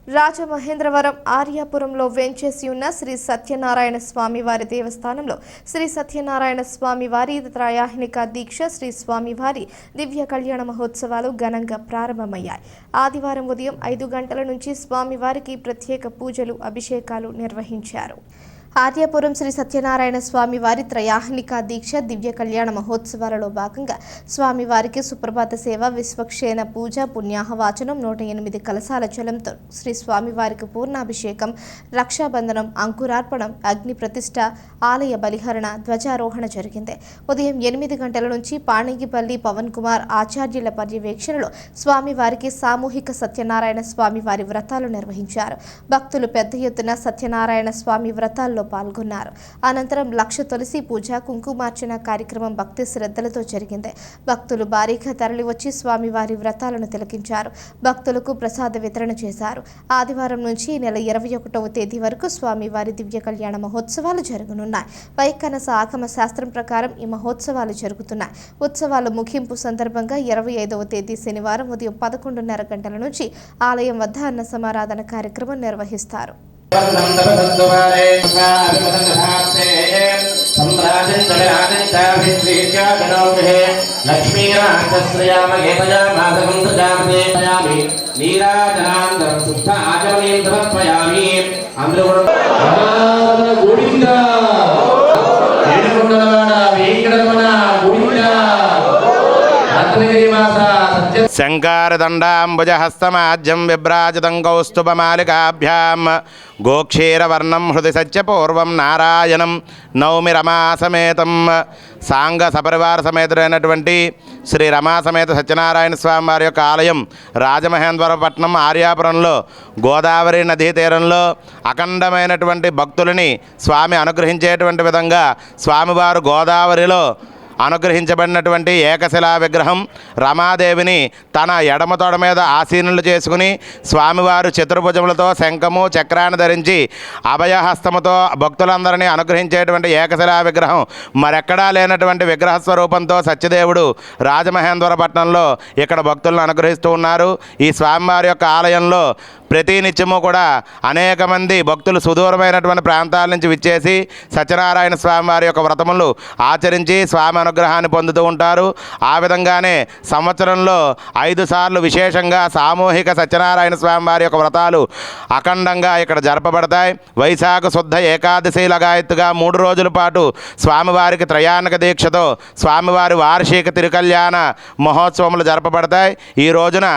రాజమహేంద్రవరం ఆర్యాపురంలో వెంచేసి ఉన్న శ్రీ సత్యనారాయణ స్వామి వారి దేవస్థానంలో శ్రీ సత్యనారాయణ స్వామి వారి త్రయాహినిక దీక్ష శ్రీ స్వామివారి దివ్య కళ్యాణ మహోత్సవాలు ఘనంగా ప్రారంభమయ్యాయి. ఆదివారం ఉదయం 5 గంటల నుంచి స్వామివారికి ప్రత్యేక పూజలు, అభిషేకాలు నిర్వహించారు. ఆర్యాపురం శ్రీ సత్యనారాయణ స్వామి వారి త్రయాహినిక దీక్ష దివ్య కళ్యాణ మహోత్సవాలలో భాగంగా స్వామివారికి సుప్రభాత సేవ, విశ్వక్షేణ పూజ, పుణ్యాహవాచనం, 108 కలశాల జలంతో శ్రీ స్వామివారికి పూర్ణాభిషేకం, రక్షాబంధనం, అంకురార్పణం, అగ్ని ప్రతిష్ఠ, ఆలయ బలిహరణ, ధ్వజారోహణ జరిగింది. ఉదయం 8 గంటల నుంచి పాణిగిపల్లి పవన్ కుమార్ ఆచార్యుల పర్యవేక్షణలో స్వామివారికి సామూహిక సత్యనారాయణ స్వామి వారి వ్రతాలు నిర్వహించారు. భక్తులు పెద్ద ఎత్తున సత్యనారాయణ స్వామి వ్రతాల్లో పాల్గొన్నారు. అనంతరం లక్ష తులసి పూజ, కుంకుమార్చన కార్యక్రమం భక్తి శ్రద్ధలతో జరిగింది. భక్తులు భారీగా తరలివచ్చి స్వామివారి వ్రతాలను తిలకించారు. భక్తులకు ప్రసాద వితరణ చేశారు. ఆదివారం నుంచి నెల 21వ తేదీ వరకు స్వామివారి దివ్య కళ్యాణ మహోత్సవాలు జరగనున్నాయి. వైఖానస ఆగమ శాస్త్రం ప్రకారం ఈ మహోత్సవాలు జరుగుతున్నాయి. ఉత్సవాల ముగింపు సందర్భంగా 25వ తేదీ శనివారం ఉదయం 11:30 గంటల నుంచి ఆలయం వద్ద అన్న సమారాధన కార్యక్రమం నిర్వహిస్తారు. శంకారదండాంబుజహస్తమాజ్యం విభ్రాజితం కౌస్తుభమాలికాభ్యాం గోక్షీరవర్ణం హృది సత్యపూర్వం నారాయణం నౌమి రమాసమేతం. సాంగ సపరివార సమేతుడైనటువంటి శ్రీ రమాసమేత సత్యనారాయణ స్వామి వారి యొక్క ఆలయం రాజమహేంద్రవరపట్నం ఆర్యాపురంలో గోదావరి నదీ తీరంలో అఖండమైనటువంటి భక్తులని స్వామి అనుగ్రహించేటువంటి విధంగా స్వామివారు గోదావరిలో అనుగ్రహించబడినటువంటి ఏకశిలా విగ్రహం రమాదేవిని తన ఎడమ తొడ మీద ఆసీనులు చేసుకుని స్వామివారు చతుర్భుజములతో శంఖము చక్రాన్ని ధరించి అభయహస్తముతో భక్తులందరినీ అనుగ్రహించేటువంటి ఏకశిలా విగ్రహం మరెక్కడా లేనటువంటి విగ్రహ స్వరూపంతో సత్యదేవుడు రాజమహేంద్రవరపట్నంలో ఇక్కడ భక్తులను అనుగ్రహిస్తూ ఉన్నారు. ఈ స్వామివారి యొక్క ఆలయంలో ప్రతినిత్యము కూడా అనేక మంది భక్తులు సుదూరమైనటువంటి ప్రాంతాల నుంచి విచ్చేసి సత్యనారాయణ స్వామి వారి యొక్క వ్రతములు ఆచరించి స్వామి అనుగ్రహాన్ని పొందుతూ ఉంటారు. ఆ విధంగానే సంవత్సరంలో 5 సార్లు విశేషంగా సామూహిక సత్యనారాయణ స్వామి వారి యొక్క వ్రతాలు అఖండంగా ఇక్కడ జరపబడతాయి. వైశాఖ శుద్ధ ఏకాదశి లగాయత్తుగా 3 రోజుల పాటు స్వామివారికి త్రయాణిక దీక్షతో స్వామివారి వార్షిక తిరుకల్యాణ మహోత్సవములు జరపబడతాయి. ఈ రోజున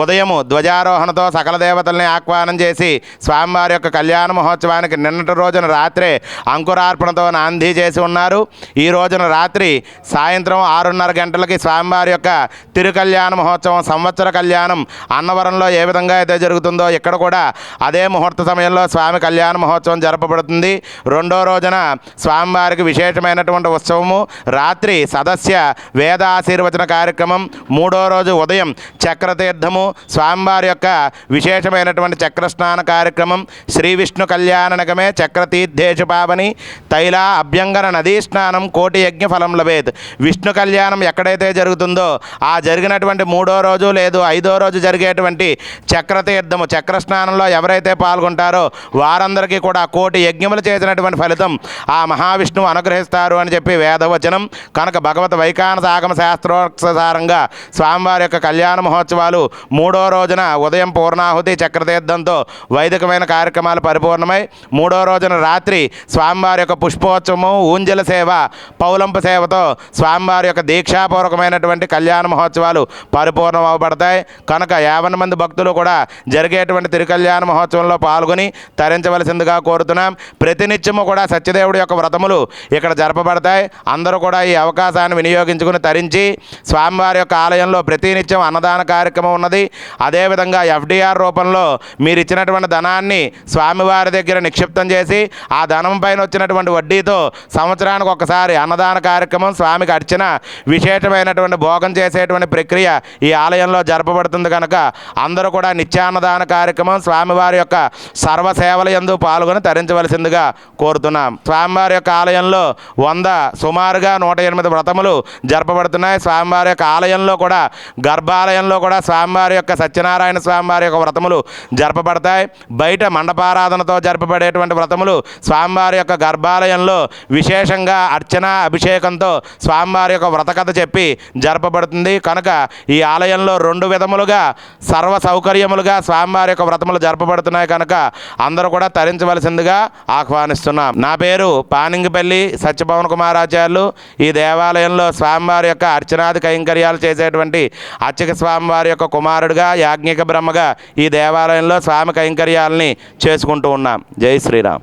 ఉదయము ధ్వజారోహణతో సకల దేవతల్ని ఆహ్వానం చేసి స్వామివారి యొక్క కళ్యాణ మహోత్సవానికి నిన్నటి రోజున రాత్రే అంకురార్పణతో నాంది చేసి ఉన్నారు. ఈ రోజున రాత్రి సాయంత్రం 6:30 గంటలకి స్వామివారి యొక్క తిరుకల్యాణ మహోత్సవం, సంవత్సర కళ్యాణం అన్నవరంలో ఏ విధంగా అయితే జరుగుతుందో ఇక్కడ కూడా అదే ముహూర్త సమయంలో స్వామి కళ్యాణ మహోత్సవం జరపబడుతుంది. రెండో రోజున స్వామివారికి విశేషమైనటువంటి ఉత్సవము రాత్రి సదస్య వేద ఆశీర్వచన కార్యక్రమం, మూడో రోజు ఉదయం చక్రతీర్థము, స్వామివారి యొక్క విశేషమైనటువంటి చక్రస్నాన కార్యక్రమం, శ్రీ విష్ణు కళ్యాణనగమే చక్రతీర్థేషు పావని తైల అభ్యంగన నదీ స్నానం కోటి యజ్ఞ ఫలం లభేత్. విష్ణు కళ్యాణం ఎక్కడైతే జరుగుతుందో ఆ జరిగినటువంటి 3వ రోజు లేదు 5వ రోజు జరిగేటువంటి చక్రతీర్థము చక్రస్నానంలో ఎవరైతే పాల్గొంటారో వారందరికీ కూడా కోటి యజ్ఞములు చేసినటువంటి ఫలితం ఆ మహావిష్ణువు అనుగ్రహిస్తారు అని చెప్పి వేదవచనం కనుక భగవత్ వైఖానస ఆగమ శాస్త్రోక్సారంగా స్వామివారి యొక్క కళ్యాణ మహోత్సవాలు 3వ రోజున ఉదయం పూర్ణాహుతి చక్రతీర్థంతో వైదికమైన కార్యక్రమాలు పరిపూర్ణమై 3వ రోజున రాత్రి స్వామివారి యొక్క పుష్పోత్సవము, ఊంజల సేవ, పౌలంప సేవతో స్వామివారి యొక్క దీక్షాపూర్వకమైనటువంటి కళ్యాణ మహోత్సవాలు పరిపూర్ణం అవబడతాయి. కనుక 50 మంది భక్తులు కూడా జరిగేటువంటి తిరుకల్యాణ మహోత్సవంలో పాల్గొని తరించవలసిందిగా కోరుతున్నాం. ప్రతినిత్యము కూడా సత్యదేవుడి యొక్క వ్రతములు ఇక్కడ జరపబడతాయి. అందరూ కూడా ఈ అవకాశాన్ని వినియోగించుకుని తరించి స్వామివారి యొక్క ఆలయంలో ప్రతినిత్యం అన్నదాన కార్యక్రమం ఉన్నది. అదేవిధంగా FDR రూపంలో మీరు ఇచ్చినటువంటి ధనాన్ని స్వామివారి దగ్గర నిక్షిప్తం చేసి ఆ ధనం పైన వచ్చినటువంటి వడ్డీతో సంవత్సరానికి ఒకసారి అన్నదాన కార్యక్రమం, స్వామికి అర్చన, విశేషమైనటువంటి భోగం చేసేటువంటి ప్రక్రియ ఈ ఆలయంలో జరపబడుతుంది. కనుక అందరూ కూడా నిత్యాన్నదాన కార్యక్రమం స్వామివారి యొక్క సర్వసేవల యందు పాల్గొని తరించవలసిందిగా కోరుతున్నాం. స్వామివారి యొక్క ఆలయంలో సుమారుగా 108 వ్రతములు జరపబడుతున్నాయి. స్వామివారి యొక్క ఆలయంలో కూడా గర్భాలయంలో కూడా స్వామివారి స్వామివారి యొక్క సత్యనారాయణ స్వామివారి యొక్క వ్రతములు జరపబడతాయి. బయట మండపారాధనతో జరపబడేటువంటి వ్రతములు స్వామివారి యొక్క గర్భాలయంలో విశేషంగా అర్చన అభిషేకంతో స్వామివారి యొక్క వ్రతకథ చెప్పి జరపబడుతుంది. కనుక ఈ ఆలయంలో 2 విధములుగా సర్వ సౌకర్యములుగా స్వామివారి యొక్క వ్రతములు జరపబడుతున్నాయి. కనుక అందరూ కూడా తరించవలసిందిగా ఆహ్వానిస్తున్నాం. నా పేరు పానింగిపల్లి సత్యపవన్ కుమారాచార్యులు. ఈ దేవాలయంలో స్వామివారి యొక్క అర్చనాది కైంకర్యాలు చేసేటువంటి అర్చక స్వామివారి యొక్క కుమారుడిగా యాజ్ఞిక బ్రహ్మగా ఈ దేవాలయంలో స్వామి కైంకర్యాలని చేసుకుంటూ ఉన్నాం. జై శ్రీరామ్.